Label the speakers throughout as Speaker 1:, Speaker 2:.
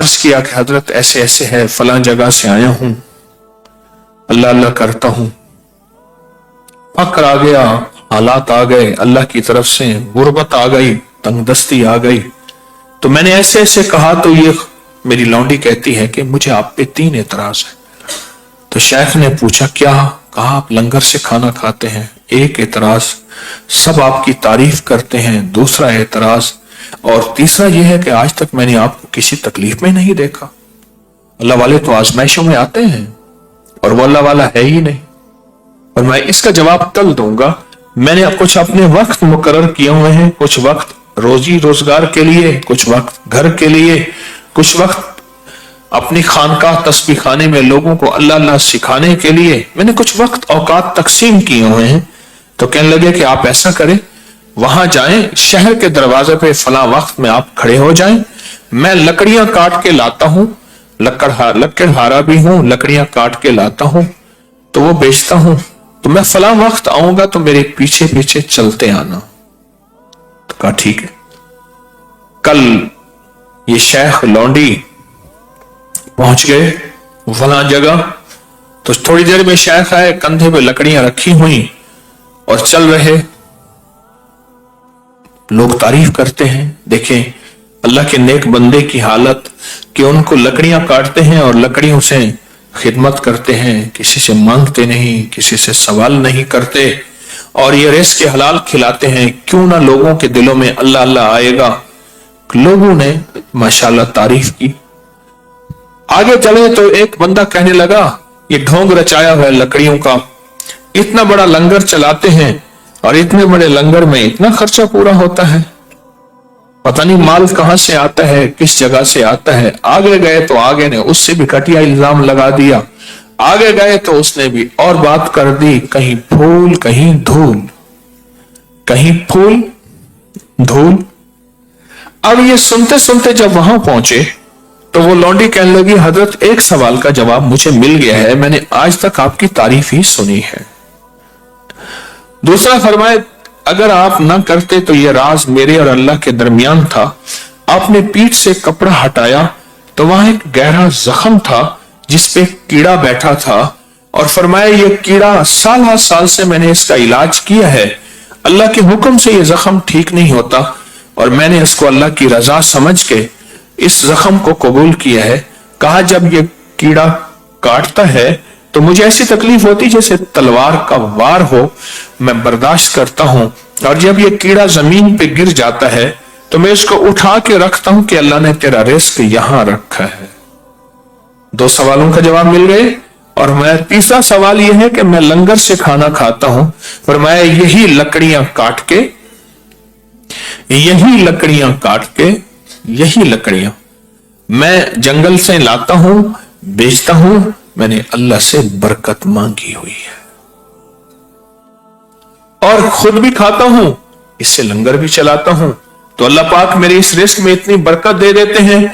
Speaker 1: عرض کیا کہ حضرت ایسے ایسے ہے، فلاں جگہ سے آیا ہوں، اللہ اللہ کرتا ہوں، فقر آ گیا، حالات آ گئے، اللہ کی طرف سے غربت آ گئی، تنگ دستی آ گئی، تو میں نے ایسے ایسے کہا، تو یہ میری لونڈی کہتی ہے کہ مجھے آپ پہ 3 اعتراض ہے۔ تو شیخ نے پوچھا کیا؟ کہا آپ لنگر سے کھانا کھاتے ہیں، ایک اعتراض، سب آپ کی تعریف کرتے ہیں، دوسرا اعتراض، اور تیسرا یہ ہے کہ آج تک میں نے آپ کو کسی تکلیف میں نہیں دیکھا۔ اللہ والے تو آزمائشوں میں آتے ہیں اور وہ اللہ والا ہے ہی نہیں۔ اور میں اس کا جواب کل دوں گا۔ میں نے کچھ اپنے وقت مقرر کیے ہوئے ہیں، کچھ وقت روزی روزگار کے لیے، کچھ وقت گھر کے لیے، کچھ وقت اپنی خانقاہ تسبیح خانے میں لوگوں کو اللہ اللہ سکھانے کے لیے میں نے کچھ وقت اوقات تقسیم کیے ہوئے ہیں۔ تو کہنے لگے کہ آپ ایسا کریں، وہاں جائیں، شہر کے دروازے پہ فلاں وقت میں آپ کھڑے ہو جائیں، میں لکڑیاں کاٹ کے لاتا ہوں، لکڑہارا بھی ہوں، لکڑیاں کاٹ کے لاتا ہوں تو وہ بیچتا ہوں، تو میں فلاں وقت آؤں گا تو میرے پیچھے پیچھے چلتے آنا۔ تو کہا ٹھیک ہے۔ کل یہ شیخ لونڈی پہنچ گئے فلاں جگہ، تو تھوڑی دیر میں شیخ آئے، کندھے پہ لکڑیاں رکھی ہوئی اور چل رہے۔ لوگ تعریف کرتے ہیں، دیکھیں اللہ کے نیک بندے کی حالت کہ ان کو لکڑیاں کاٹتے ہیں اور لکڑیوں سے خدمت کرتے ہیں، کسی سے مانگتے نہیں، کسی سے سوال نہیں کرتے، اور یہ رزق کے حلال کھلاتے ہیں۔ کیوں نہ لوگوں کے دلوں میں اللہ اللہ آئے گا۔ لوگوں نے ماشاءاللہ تعریف کی۔ آگے چلے تو ایک بندہ کہنے لگا، یہ ڈھونگ رچایا ہوا ہے لکڑیوں کا، اتنا بڑا لنگر چلاتے ہیں اور اتنے بڑے لنگر میں اتنا خرچہ پورا ہوتا ہے، پتہ نہیں مال کہاں سے آتا ہے، کس جگہ سے آتا ہے۔ آگے گئے تو آگے نے اس سے بھی گھٹیا الزام لگا دیا، آگے گئے تو اس نے بھی اور بات کر دی، کہیں پھول کہیں دھول، کہیں پھول دھول۔ اب یہ سنتے سنتے جب وہاں پہنچے تو وہ لونڈی کہنے لگی، حضرت ایک سوال کا جواب مجھے مل گیا ہے، میں نے آج تک آپ کی تعریف ہی سنی ہے۔ دوسرا فرمائے اگر آپ نہ کرتے تو یہ راز میرے اور اللہ کے درمیان تھا۔ آپ نے پیٹھ سے کپڑا ہٹایا تو وہاں ایک گہرا زخم تھا جس پہ کیڑا بیٹھا تھا، اور فرمایا یہ کیڑا سال ہر سال سے میں نے اس کا علاج کیا ہے، اللہ کے حکم سے یہ زخم ٹھیک نہیں ہوتا، اور میں نے اس کو اللہ کی رضا سمجھ کے اس زخم کو قبول کیا ہے۔ کہا جب یہ کیڑا کاٹتا ہے تو مجھے ایسی تکلیف ہوتی جیسے تلوار کا وار ہو، میں برداشت کرتا ہوں، اور جب یہ کیڑا زمین پہ گر جاتا ہے تو میں اس کو اٹھا کے رکھتا ہوں کہ اللہ نے تیرا رزق یہاں رکھا ہے۔ 2 سوالوں کا جواب مل گئے۔ اور میں تیسرا سوال یہ ہے کہ میں لنگر سے کھانا کھاتا ہوں، فرمایا یہی لکڑیاں کاٹ کے، یہی لکڑیاں میں جنگل سے لاتا ہوں، بیچتا ہوں، میں نے اللہ سے برکت مانگی ہوئی ہے، اور خود بھی کھاتا ہوں، اس سے لنگر بھی چلاتا ہوں، تو اللہ پاک میرے اس رزق میں اتنی برکت دے دیتے ہیں،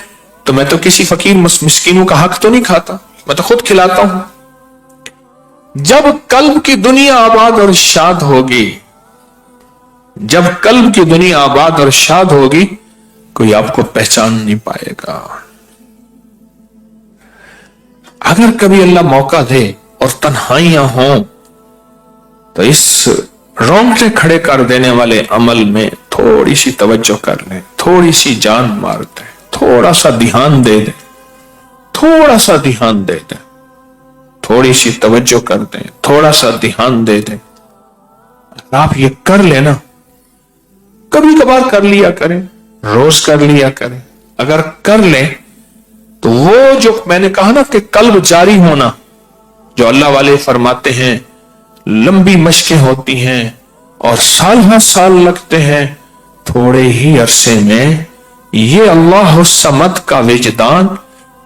Speaker 1: تو میں تو کسی فقیر مسکینوں کا حق تو نہیں کھاتا، میں تو خود کھلاتا ہوں۔ جب قلب کی دنیا آباد اور شاد ہوگی، جب قلب کی دنیا آباد اور شاد ہوگی، کوئی آپ کو پہچان نہیں پائے گا۔ اگر کبھی اللہ موقع دے اور تنہائیاں ہوں تو اس رونگٹے کھڑے کر دینے والے عمل میں تھوڑی سی توجہ کر لیں، تھوڑی سی جان مار دیں، تھوڑا سا دھیان دے دیں، تھوڑا سا دھیان دے دیں، تھوڑی سی توجہ کر دیں، تھوڑا سا دھیان دے دیں۔ آپ یہ کر لینا، کبھی کبھار کر لیا کریں، روز کر لیا کریں، اگر کر لیں تو وہ جو میں نے کہا نا کہ قلب جاری ہونا، جو اللہ والے فرماتے ہیں لمبی مشقیں ہوتی ہیں اور سال ہر سال لگتے ہیں، تھوڑے ہی عرصے میں یہ اللہ الصمد کا وجدان،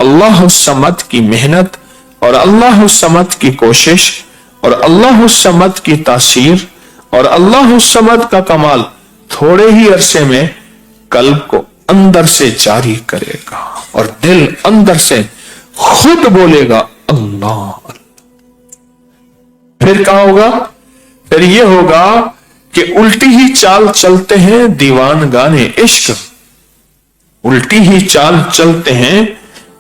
Speaker 1: اللہ الصمد کی محنت اور اللہ الصمد کی کوشش اور اللہ الصمد کی تاثیر اور اللہ الصمد کا کمال تھوڑے ہی عرصے میں قلب کو اندر سے جاری کرے گا، اور دل اندر سے خود بولے گا اللہ۔ پھر کیا ہوگا؟ پھر یہ ہوگا کہ الٹی ہی چال چلتے ہیں دیوان گانے عشق، الٹی ہی چال چلتے ہیں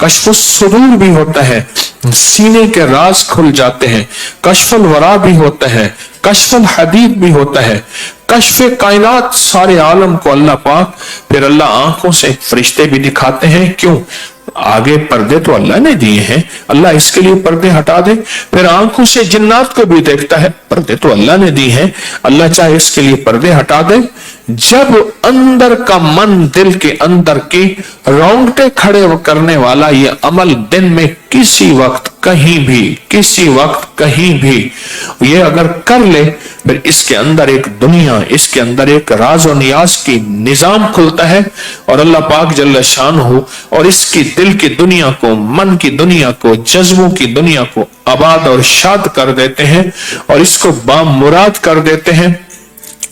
Speaker 1: کشف الصدور بھی ہوتا ہے، سینے کے راز کھل جاتے ہیں، کشف الورا بھی ہوتا ہے، کشف الحدید بھی ہوتا ہے، کشف کائنات سارے عالم کو اللہ پاک پھر اللہ آنکھوں سے فرشتے بھی دکھاتے ہیں۔ کیوں؟ آگے پردے تو اللہ نے دیے ہیں، اللہ اس کے لیے پردے ہٹا دے، پھر آنکھوں سے جنات کو بھی دیکھتا ہے، پردے تو اللہ نے دی ہیں، اللہ چاہے اس کے لیے پردے ہٹا دے۔ جب اندر کا من، دل کے اندر کی رونگٹے کھڑے کرنے والا یہ عمل دن میں کسی وقت کہیں بھی، کسی وقت کہیں بھی یہ اگر کر لے، پھر اس کے اندر ایک دنیا، اس کے اندر ایک راز و نیاز کی نظام کھلتا ہے، اور اللہ پاک جل شانہ اور اس کی دل کی دنیا کو، من کی دنیا کو، جذبوں کی دنیا کو آباد اور شاد کر دیتے ہیں، اور اس کو بامراد کر دیتے ہیں،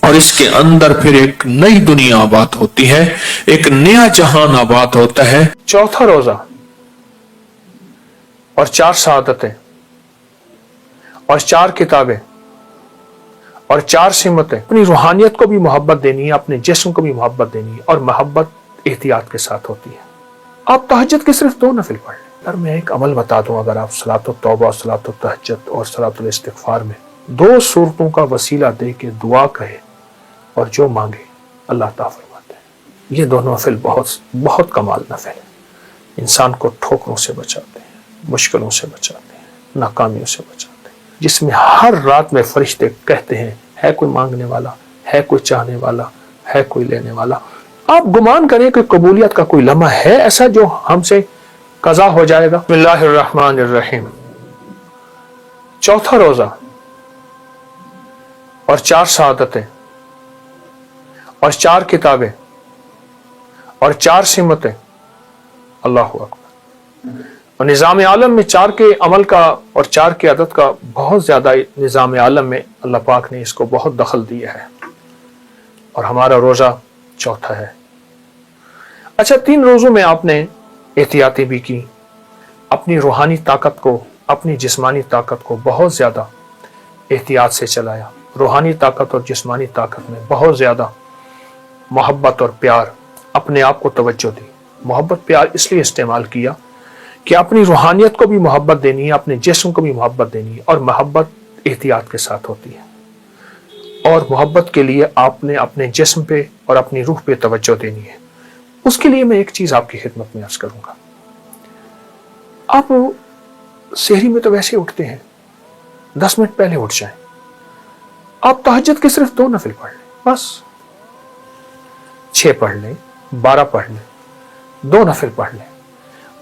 Speaker 1: اور اس کے اندر پھر ایک نئی دنیا آباد ہوتی ہے، ایک نیا جہان آباد ہوتا ہے۔ چوتھا روزہ اور 4 شہادتیں اور 4 کتابیں اور 4 سمتیں، اپنی روحانیت کو بھی محبت دینی ہے، اپنے جسم کو بھی محبت دینی ہے، اور محبت احتیاط کے ساتھ ہوتی ہے۔ آپ تہجد کے صرف 2 نفل پڑھ لیں۔ اگر میں ایک عمل بتا دوں، اگر آپ صلاۃ التوبہ اور صلاۃ التہجد اور صلاۃ الاستغفار میں 2 صورتوں کا وسیلہ دے کے دعا کہے اور جو مانگے اللہ عطا فرماتے ہیں، یہ 2 نفل بہت کمال نفل ہیں، انسان کو ٹھوکروں سے بچاتے ہیں، مشکلوں سے بچاتے ہیں، ناکامیوں سے بچاتے ہیں، جس میں ہر رات میں فرشتے کہتے ہیں ہے کوئی مانگنے والا، ہے کوئی چاہنے والا، ہے کوئی لینے والا۔ آپ گمان کریں کہ قبولیت کا کوئی لمحہ ہے ایسا جو ہم سے قضا ہو جائے گا؟ بسم اللہ الرحمن الرحیم۔ چوتھا روزہ اور 4 شہادتیں اور 4 کتابیں اور 4 سمتیں، اللہ اکبر۔ اور نظام عالم میں 4 کے عمل کا اور 4 کے عدد کا بہت زیادہ، نظام عالم میں اللہ پاک نے اس کو بہت دخل دیا ہے، اور ہمارا روزہ چوتھا ہے۔ اچھا، 3 روزوں میں آپ نے احتیاطی بھی کی، اپنی روحانی طاقت کو، اپنی جسمانی طاقت کو بہت زیادہ احتیاط سے چلایا، روحانی طاقت اور جسمانی طاقت میں بہت زیادہ محبت اور پیار، اپنے آپ کو توجہ دی۔ محبت پیار اس لیے استعمال کیا کہ اپنی روحانیت کو بھی محبت دینی ہے، اپنے جسم کو بھی محبت دینی ہے، اور محبت احتیاط کے ساتھ ہوتی ہے، اور محبت کے لیے آپ نے اپنے جسم پہ اور اپنی روح پہ توجہ دینی ہے۔ اس کے لیے میں ایک چیز آپ کی خدمت میں عرض کروں گا۔ آپ سحری میں تو ویسے اٹھتے ہیں، 10 منٹ پہلے اٹھ جائیں، آپ تہجد کے صرف 2 نفل پڑھ لیں، بس 6 پڑھ لیں، 12 پڑھ لیں، 2 نفل پڑھ لیں۔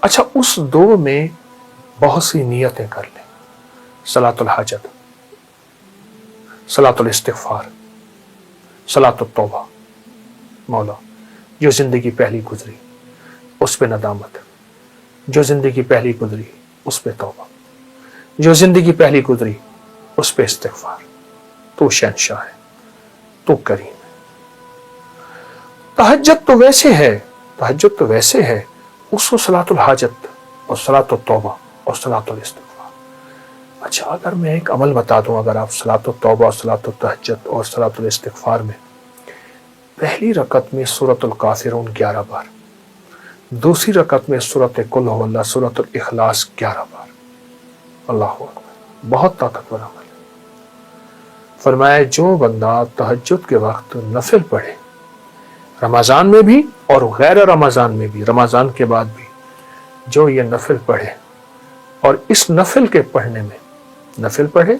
Speaker 1: اچھا، اس 2 میں بہت سی نیتیں کر لیں، صلاۃ الحاجت، صلاۃ الاستغفار، صلاۃ التوبہ۔ مولا، جو زندگی پہلی گزری اس پہ ندامت، جو زندگی پہلی گزری اس پہ توبہ، جو زندگی پہلی گزری اس پہ استغفار۔ تو شہنشاہ ہے، تو کریم ہے۔ تہجد تو ویسے ہے، تہجد تو ویسے ہے، اس کو صلاۃ الحاجت اور صلاۃ التوبہ اور صلاۃ الاستغفار۔ اچھا، اگر میں ایک عمل بتا دوں، اگر آپ صلاۃ التوبہ اور صلاۃ التہجد اور صلاۃ الاستغفار میں پہلی رکعت میں سورۃ الکافرون 11 بار، دوسری رکعت میں سورۃ قل هو اللہ، سورۃ الاخلاص 11 بار، اللہ اکبر، بہت طاقتور عمل ہے۔ فرمایا جو بندہ تہجد کے وقت نفل پڑھے، رمضان میں بھی اور غیر رمضان میں بھی، رمضان کے بعد بھی، جو یہ نفل پڑھے اور اس نفل کے پڑھنے میں، نفل پڑھے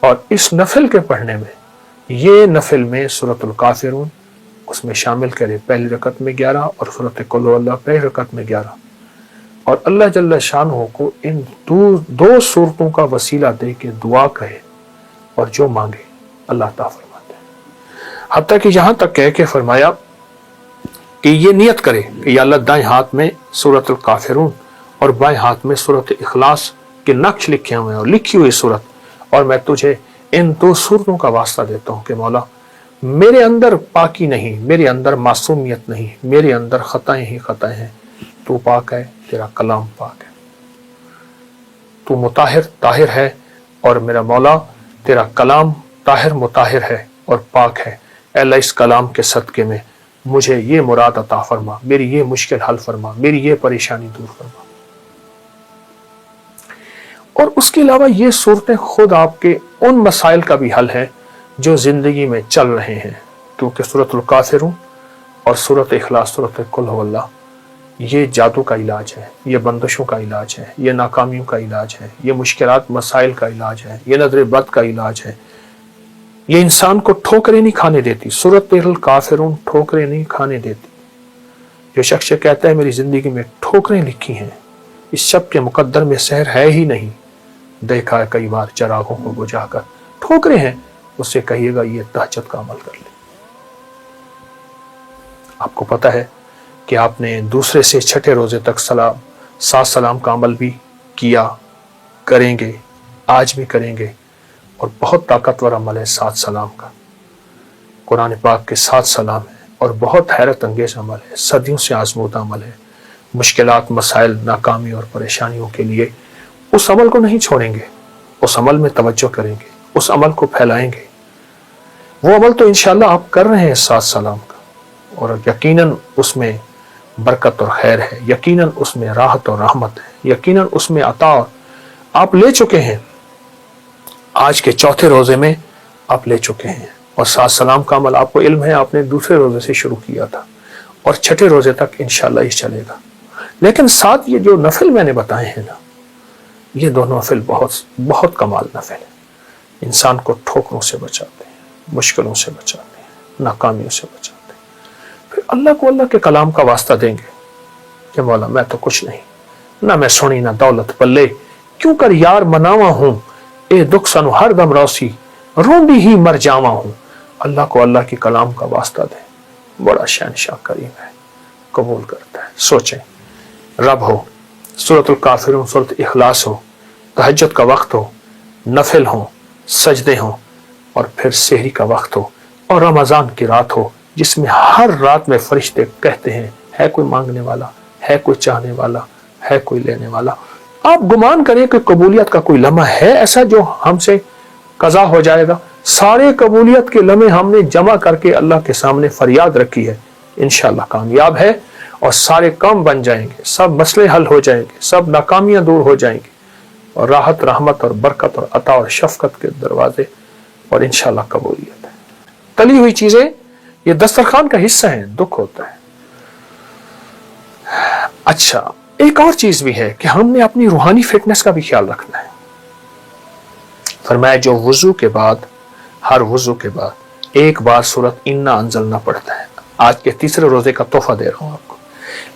Speaker 1: اور اس نفل کے پڑھنے میں، یہ نفل میں سورۃ الکافرون اس میں شامل کرے، پہلی رکعت میں 11 اور سورۃ قل هو اللہ پہلی رکعت میں 11، اور اللہ جل شانہ کو ان 2 صورتوں کا وسیلہ دے کے دعا کہے اور جو مانگے اللہ عطا فرماتے ہیں۔ حتیٰ کہ یہاں تک کہہ کے فرمایا کہ یہ نیت کرے کہ یا اللہ، دائیں ہاتھ میں سورۃ الکافرون اور بائیں ہاتھ میں سورۃ اخلاص کے نقش لکھے ہوئے ہیں اور لکھی ہوئی صورت، اور میں تجھے ان 2 صورتوں کا واسطہ دیتا ہوں کہ مولا، میرے اندر پاکی نہیں، میرے اندر معصومیت نہیں، میرے اندر خطائیں ہی خطائیں ہیں، تو پاک ہے، تیرا کلام پاک ہے، تو مطہر طاہر ہے، اور میرا مولا تیرا کلام طاہر مطہر ہے اور پاک ہے۔ اے اللہ، اس کلام کے صدقے میں مجھے یہ مراد عطا فرما، میری یہ مشکل حل فرما، میری یہ پریشانی دور فرما۔ اور اس کے علاوہ یہ صورتیں خود آپ کے ان مسائل کا بھی حل ہے جو زندگی میں چل رہے ہیں، کیونکہ سورۃ الکافرون اور سورۃ اخلاص، سورۃ قل هو اللہ، یہ جادو کا علاج ہے، یہ بندشوں کا علاج ہے، یہ ناکامیوں کا علاج ہے، یہ مشکلات مسائل کا علاج ہے، یہ نظر بد کا علاج ہے، یہ انسان کو ٹھوکریں نہیں کھانے دیتی۔ سورۃ الکافرون ٹھوکریں نہیں کھانے دیتی۔ جو شخص کہتا ہے میری زندگی میں ٹھوکریں لکھی ہیں، اس شب کے مقدر میں سحر ہے ہی نہیں، دیکھا ہے کئی بار چراغوں کو بجھا کر، ٹھوکریں ہیں، اس سے کہیے گا یہ تہجد کا عمل کر لے۔ آپ کو پتا ہے کہ آپ نے دوسرے سے چھٹے روزے تک سات سلام کا عمل بھی کیا، کریں گے، آج بھی کریں گے، اور بہت طاقتور عمل ہے 7 سلام کا۔ قرآن پاک کے 7 سلام ہے اور بہت حیرت انگیز عمل ہے، صدیوں سے آزمودہ عمل ہے۔ مشکلات، مسائل، ناکامی اور پریشانیوں کے لیے اس عمل کو نہیں چھوڑیں گے، اس عمل میں توجہ کریں گے، اس عمل کو پھیلائیں گے۔ وہ عمل تو انشاءاللہ آپ کر رہے ہیں 7 سلام کا، اور یقیناً اس میں برکت اور خیر ہے، یقیناً اس میں راحت اور رحمت ہے، یقیناً اس میں عطا آپ لے چکے ہیں۔ آج کے چوتھے روزے میں آپ لے چکے ہیں، اور 7 سلام کا عمل آپ کو علم ہے آپ نے دوسرے روزے سے شروع کیا تھا، اور چھٹے روزے تک انشاءاللہ یہ چلے گا۔ لیکن ساتھ یہ جو نفل میں نے بتائے ہیں نا، یہ دونوں نفل بہت کمال نفل ہیں، انسان کو ٹھوکروں سے بچاتے ہیں، مشکلوں سے بچاتے ہیں، ناکامیوں سے بچاتے ہیں۔ پھر اللہ کو اللہ کے کلام کا واسطہ دیں گے کہ مولا میں تو کچھ نہیں، نہ میں سنی نہ دولت پلے، کیوں کر یار مناوا ہوں، اے دکھ سنو ہر دم روسی، روندی ہی مر جاوا ہوں۔ اللہ کو اللہ کے کلام کا واسطہ دیں، بڑا شہنشاہ کریم ہے، قبول کرتا ہے۔ سوچیں، رب ہو، سورۃ الکافرون، سورۃ اخلاص ہو، تہجد کا وقت ہو، نفل ہو، سجدے ہوں، اور پھر سحری کا وقت ہو، اور رمضان کی رات ہو جس میں ہر رات میں فرشتے کہتے ہیں ہے کوئی مانگنے والا، ہے کوئی چاہنے والا، ہے کوئی لینے والا۔ آپ گمان کریں کہ قبولیت کا کوئی لمحہ ہے ایسا جو ہم سے قضا ہو جائے گا؟ سارے قبولیت کے لمحے ہم نے جمع کر کے اللہ کے سامنے فریاد رکھی ہے، انشاءاللہ کامیاب ہے، اور سارے کام بن جائیں گے، سب مسئلے حل ہو جائیں گے، سب ناکامیاں دور ہو جائیں گی، اور راحت، رحمت اور برکت اور عطا اور شفقت کے دروازے، اور انشاءاللہ قبولیت ہے۔ تلی ہوئی چیزیں یہ دسترخوان کا حصہ ہیں، دکھ ہوتا ہے۔ اچھا، ایک اور چیز بھی ہے کہ ہم نے اپنی روحانی فٹنس کا بھی خیال رکھنا ہے۔ فرمایا جو وضو کے بعد، ہر وضو کے بعد ایک بار سورۃ انا انزلنا پڑتا ہے۔ آج کے تیسرے روزے کا تحفہ دے رہا ہوں آپ کو،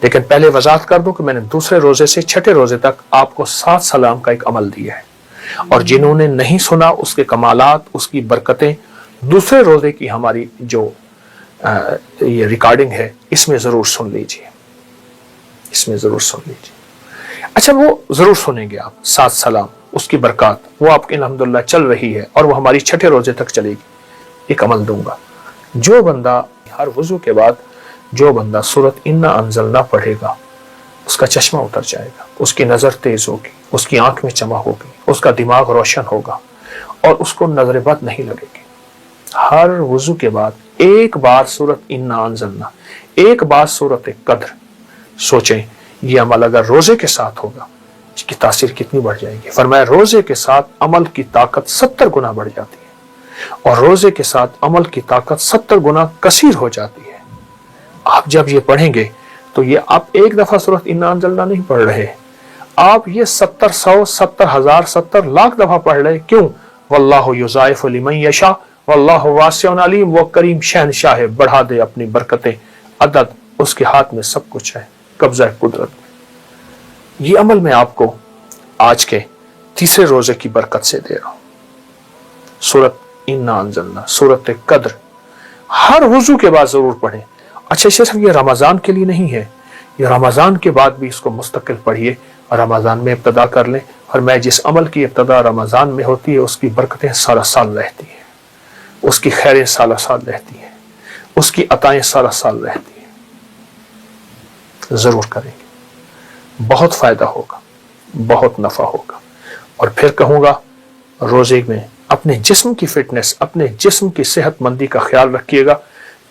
Speaker 1: لیکن پہلے وضاحت کر دوں کہ میں نے دوسرے روزے سے چھٹے روزے تک آپ کو 7 سلام کا ایک عمل دیا ہے، اور جنہوں نے نہیں سنا اس کے کمالات، اس کی برکتیں دوسرے روزے کی ہماری جو یہ ریکارڈنگ ہے اس میں ضرور سن لیجیے، اس میں ضرور سن لیجیے۔ اچھا، وہ ضرور سنیں گے آپ 7 سلام، اس کی برکات وہ آپ کی الحمدللہ چل رہی ہے، اور وہ ہماری چھٹے روزے تک چلے گی۔ ایک عمل دوں گا، جو بندہ ہر وضو کے بعد جو بندہ سورۃ انا انزلنا پڑھے گا، اس کا چشمہ اتر جائے گا، اس کی نظر تیز ہوگی، اس کی آنکھ میں چمک ہوگی، اس کا دماغ روشن ہوگا، اور اس کو نظر بد نہیں لگے گی۔ ہر وضو کے بعد ایک بار سورۃ انا انزلنا، ایک بار سورۃ قدر۔ سوچیں یہ عمل اگر روزے کے ساتھ ہوگا اس کی تاثیر کتنی بڑھ جائے گی۔ فرمایا روزے کے ساتھ عمل کی طاقت 70 گنا بڑھ جاتی ہے، اور روزے کے ساتھ عمل کی طاقت 70 گنا کثیر ہو جاتی ہے۔ آپ جب یہ پڑھیں گے تو یہ آپ ایک دفعہ سورۃ انا انزلنا نہیں پڑھ رہے، آپ یہ 70 100 70 ہزار 70 لاکھ دفعہ پڑھ رہے۔ کیوں؟ واللہ یضاعف لمن یشاء واللہ واسع علیم، وہ کریم شہنشاہ ہے، بڑھا دے اپنی برکتیں، عدد اس کے ہاتھ میں سب کچھ ہے، قبضہ قدرت میں۔ یہ عمل میں آپ کو آج کے تیسرے روزے کی برکت سے دے رہا ہوں۔ سورۃ انا انزلنا، سورۃ قدر ہر وضو کے بعد ضرور پڑھیں۔ اچھا، صرف یہ رمضان کے لیے نہیں ہے، یہ رمضان کے بعد بھی اس کو مستقل پڑھیے، اور رمضان میں ابتدا کر لیں، اور میں جس عمل کی ابتدا رمضان میں ہوتی ہے اس کی برکتیں سارا سال رہتی ہیں، اس کی خیریں سارا سال رہتی ہیں، اس کی عطائیں سارا سال رہتی ہیں۔ ضرور کریں گے، بہت فائدہ ہوگا، بہت نفع ہوگا۔ اور پھر کہوں گا روزے میں اپنے جسم کی فٹنس، اپنے جسم کی صحت مندی کا خیال رکھیے گا۔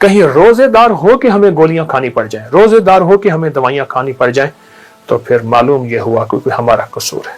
Speaker 1: کہیں روزے دار ہو کے ہمیں گولیاں کھانی پڑ جائیں، روزے دار ہو کے ہمیں دوائیاں کھانی پڑ جائیں، تو پھر معلوم یہ ہوا کہ کوئی ہمارا قصور ہے۔